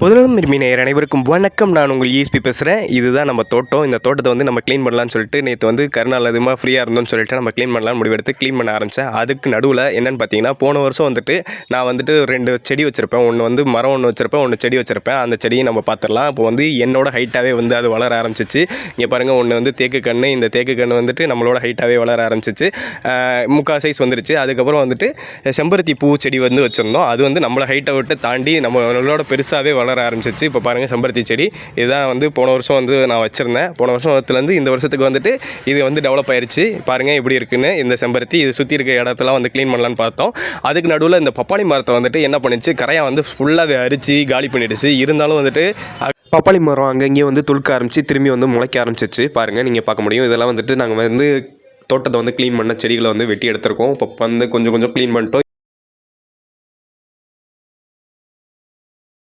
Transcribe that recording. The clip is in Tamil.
பொதுநலம் விரும்பி நேயர் அனைவருக்கும் வணக்கம். நான் உங்கள் ESP பேசுகிறேன். இதுதான் நம்ம தோட்டம். இந்த தோட்டத்தை வந்து நம்ம க்ளீன் பண்ணலான்னு சொல்லிட்டு நேற்று வந்து கருநாள் அதிகமாக ஃப்ரீயாக இருந்தோம்னு சொல்லிட்டு நம்ம க்ளீன் பண்ணலான்னு முடிவெடுத்து க்ளீன் பண்ண ஆரம்பித்தேன். அதுக்கு நடுவில் என்னென்னு பார்த்தீங்கன்னா, போன வருஷம் வந்துட்டு நான் வந்துட்டு 2 செடி வச்சுருப்பேன். ஒன்று வந்து மரம் ஒன்று வச்சுருப்பேன், ஒன்று செடி வச்சுருப்பேன். அந்த செடியை நம்ம பார்த்துடலாம். இப்போ வந்து என்னோட ஹைட்டாகவே வந்து அது வளர ஆரம்பிச்சிச்சு. இங்கே பாருங்கள், ஒன்று வந்து தேக்கு கன்று. இந்த தேக்கு கன்று வந்துட்டு நம்மளோட ஹைட்டாகவே வளர ஆரம்பிச்சிச்சு. முக்கால் சைஸ் வந்துருச்சு. அதுக்கப்புறம் வந்துட்டு செம்பருத்தி பூ செடி வந்து வச்சுருந்தோம். அது வந்து நம்மளை ஹைட்டை விட்டு தாண்டி நம்மளோட பெருசாகவே வளர ஆரம்பிச்சிச்சு. இப்போ பாருங்கள், செம்பருத்தி செடி இதுதான் வந்து போன வருஷம் வந்து நான் வச்சுருந்தேன். போன வருஷத்துலேருந்து இந்த வருஷத்துக்கு வந்துட்டு இது வந்து டெவலப் ஆயிடுச்சு. பாருங்கள் எப்படி இருக்குன்னு. இந்த செம்பருத்தி இது சுற்றி இருக்க இடத்தெல்லாம் வந்து க்ளீன் பண்ணலான்னு பார்த்தோம். அதுக்கு நடுவில் இந்த பப்பாளி மரத்தை வந்துட்டு என்ன பண்ணிச்சு, கரையாக வந்து ஃபுல்லாகவே அரிச்சு காலி பண்ணிடுச்சு. இருந்தாலும் வந்துட்டு பப்பாளி மரம் அங்கங்கேயும் வந்து துளுக்க ஆரம்பிச்சு திரும்பி வந்து முளைக்க ஆரம்பிச்சிச்சு. பாருங்கள், நீங்கள் பார்க்க முடியும். இதெல்லாம் வந்துட்டு நாங்கள் வந்து தோட்டத்தை வந்து க்ளீன் பண்ண செடிகளை வந்து வெட்டி எடுத்திருக்கோம். இப்போ வந்து கொஞ்சம் கொஞ்சம் க்ளீன் பண்ணிட்டோம்.